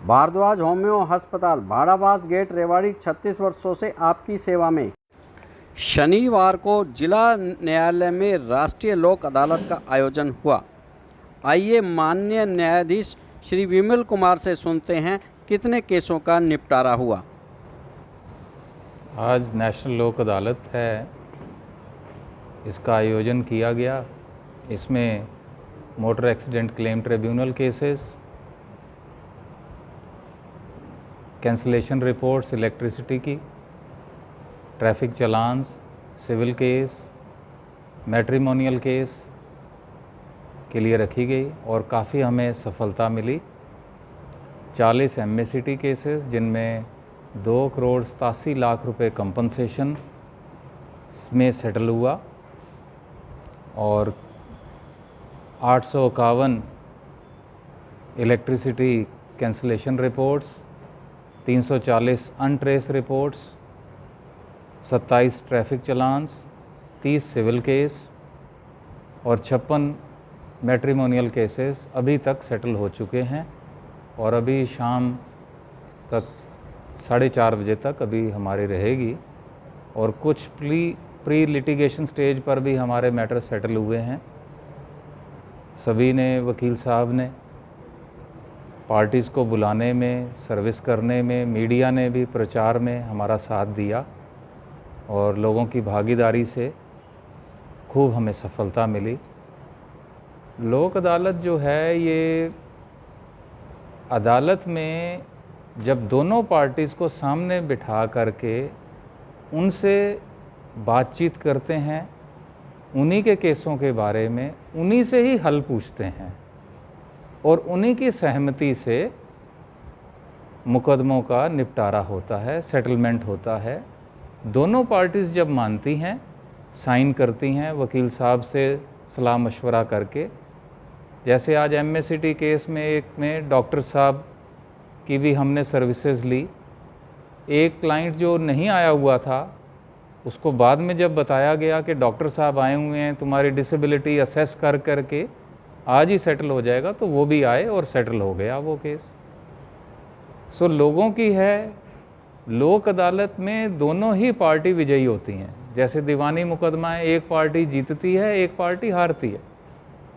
Bhardwaj homeo अस्पताल भाड़ाबाज gate Rewari 36 वर्षों से आपकी सेवा में। शनिवार को जिला न्यायालय में राष्ट्रीय लोक अदालत का आयोजन हुआ। आइए माननीय न्यायाधीश श्री विमल कुमार से सुनते हैं कितने केसों का निपटारा हुआ। आज नेशनल लोक अदालत है, इसका आयोजन किया गया। इसमें motor accident claim tribunal cases, cancellation reports electricity की, traffic चालान्स, civil case, matrimonial case के लिए रखी गई और काफ़ी हमें सफलता मिली। 40 MACT केसेस जिनमें 2,87,00,000 रुपये कंपनसेशन में सेटल हुआ और 851 electricity cancellation reports, 340 untrace reports, 27 traffic challans, 30 civil case और 56 मैट्रिमोनियल केसेस अभी तक सेटल हो चुके हैं और अभी शाम तक 4:30 बजे तक अभी हमारी रहेगी और कुछ प्री लिटिगेशन स्टेज पर भी हमारे मैटर सेटल हुए हैं। सभी ने, वकील साहब ने पार्टीज़ को बुलाने में, सर्विस करने में, मीडिया ने भी प्रचार में हमारा साथ दिया और लोगों की भागीदारी से खूब हमें सफलता मिली। लोक अदालत जो है, ये अदालत में जब दोनों पार्टीज़ को सामने बिठा करके उनसे बातचीत करते हैं, उन्हीं के केसों के बारे में उन्हीं से ही हल पूछते हैं और उन्हीं की सहमति से मुकदमों का निपटारा होता है, सेटलमेंट होता है। दोनों पार्टीज़ जब मानती हैं, साइन करती हैं वकील साहब से सलाह मशवरा करके। जैसे आज MACT केस में एक में डॉक्टर साहब की भी हमने सर्विसेज ली। एक क्लाइंट जो नहीं आया हुआ था, उसको बाद में जब बताया गया कि डॉक्टर साहब आए हुए हैं, तुम्हारी डिसेबिलिटी असेस कर करके आज ही सेटल हो जाएगा, तो वो भी आए और सेटल हो गया वो केस। सो लोगों की है, लोक अदालत में दोनों ही पार्टी विजयी होती हैं। जैसे दीवानी मुकदमा है, एक पार्टी जीतती है, एक पार्टी हारती है।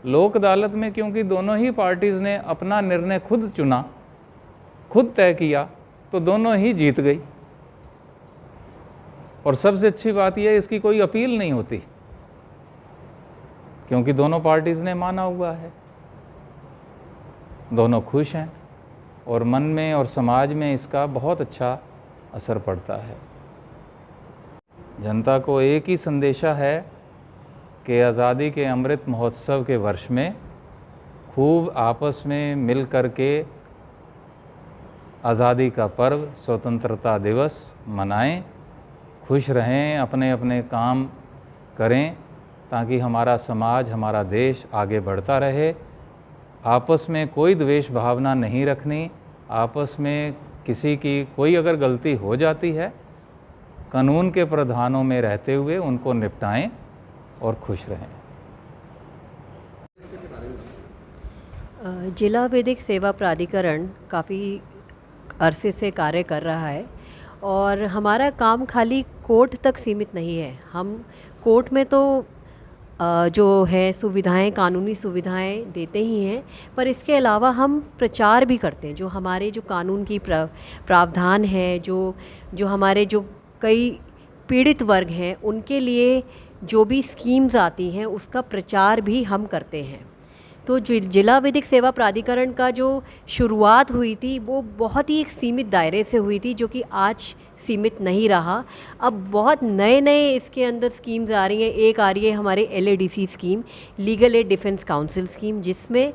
लोक अदालत में क्योंकि दोनों ही पार्टीज़ ने अपना निर्णय खुद चुना, खुद तय किया, तो दोनों ही जीत गई। और सबसे अच्छी बात यह है, इसकी कोई अपील नहीं होती क्योंकि दोनों पार्टीज़ ने माना हुआ है। दोनों खुश हैं और मन में और समाज में इसका बहुत अच्छा असर पड़ता है। जनता को एक ही संदेशा है कि आज़ादी के अमृत महोत्सव के वर्ष में खूब आपस में मिल कर के आज़ादी का पर्व, स्वतंत्रता दिवस मनाएं, खुश रहें, अपने अपने काम करें ताकि हमारा समाज, हमारा देश आगे बढ़ता रहे। आपस में कोई द्वेष भावना नहीं रखनी। आपस में किसी की कोई अगर गलती हो जाती है, कानून के प्रावधानों में रहते हुए उनको निपटाएं और खुश रहें। जिला विधिक सेवा प्राधिकरण काफ़ी अरसे से कार्य कर रहा है और हमारा काम खाली कोर्ट तक सीमित नहीं है। हम कोर्ट में तो जो है सुविधाएं, कानूनी सुविधाएं देते ही हैं, पर इसके अलावा हम प्रचार भी करते हैं। जो हमारे जो कानून की प्रावधान है, जो हमारे जो कई पीड़ित वर्ग हैं, उनके लिए जो भी स्कीम्स आती हैं उसका प्रचार भी हम करते हैं। तो जिला विधिक सेवा प्राधिकरण का जो शुरुआत हुई थी वो बहुत ही एक सीमित दायरे से हुई थी, जो कि आज सीमित नहीं रहा। अब बहुत नए इसके अंदर स्कीम्स आ रही हैं। एक आ रही है हमारे LADC scheme, legal aid defence council scheme, जिसमें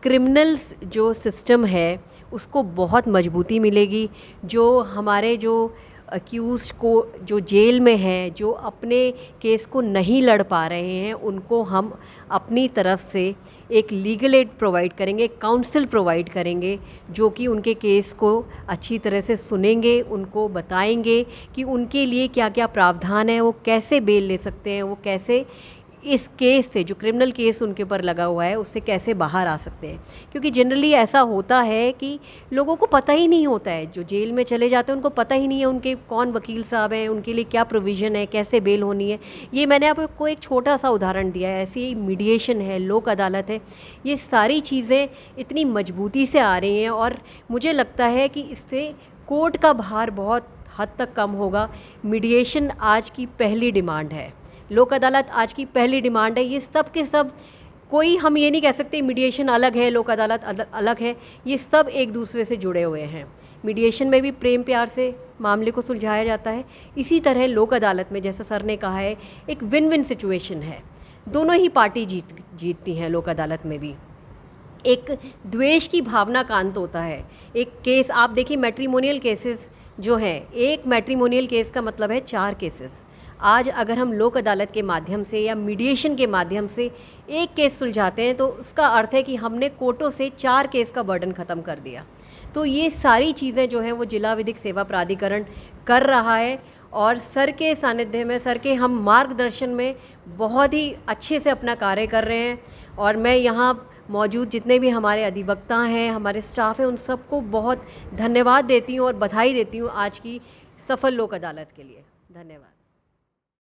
क्रिमिनल्स जो सिस्टम है उसको बहुत मजबूती मिलेगी। जो हमारे जो अक्यूज़ को जो जेल में हैं, जो अपने केस को नहीं लड़ पा रहे हैं, उनको हम अपनी तरफ से एक लीगल एड प्रोवाइड करेंगे, काउंसिल प्रोवाइड करेंगे, जो कि उनके केस को अच्छी तरह से सुनेंगे, उनको बताएंगे कि उनके लिए क्या क्या प्रावधान है, वो कैसे बेल ले सकते हैं, वो कैसे इस केस से, जो क्रिमिनल केस उनके ऊपर लगा हुआ है, उससे कैसे बाहर आ सकते हैं। क्योंकि जनरली ऐसा होता है कि लोगों को पता ही नहीं होता है, जो जेल में चले जाते हैं उनको पता ही नहीं है उनके कौन वकील साहब हैं, उनके लिए क्या प्रोविज़न है, कैसे बेल होनी है। ये मैंने आपको एक छोटा सा उदाहरण दिया है। ऐसी मीडिएशन है, लोक अदालत है, ये सारी चीज़ें इतनी मजबूती से आ रही हैं और मुझे लगता है कि इससे कोर्ट का भार बहुत हद तक कम होगा। मीडिएशन आज की पहली डिमांड है, लोक अदालत आज की पहली डिमांड है। ये सब के सब, कोई हम ये नहीं कह सकते मीडिएशन अलग है, लोक अदालत अलग है, ये सब एक दूसरे से जुड़े हुए हैं। मीडिएशन में भी प्रेम प्यार से मामले को सुलझाया जाता है, इसी तरह लोक अदालत में, जैसा सर ने कहा है, एक विन विन सिचुएशन है, दोनों ही पार्टी जीतती हैं। लोक अदालत में भी एक द्वेष की भावना का अंत होता है। एक केस आप देखिए, मैट्रिमोनियल केसेस जो हैं, एक मैट्रिमोनियल केस का मतलब है 4 केसेस। आज अगर हम लोक अदालत के माध्यम से या मीडिएशन के माध्यम से एक केस सुलझाते हैं तो उसका अर्थ है कि हमने कोर्टों से 4 केस का बर्डन ख़त्म कर दिया। तो ये सारी चीज़ें जो हैं वो जिला विधिक सेवा प्राधिकरण कर रहा है और सर के सानिध्य में, सर के हम मार्गदर्शन में बहुत ही अच्छे से अपना कार्य कर रहे हैं। और मैं यहाँ मौजूद जितने भी हमारे अधिवक्ता हैं, हमारे स्टाफ हैं, उन सबको बहुत धन्यवाद देती हूँ और बधाई देती हूँ आज की सफल लोक अदालत के लिए। धन्यवाद।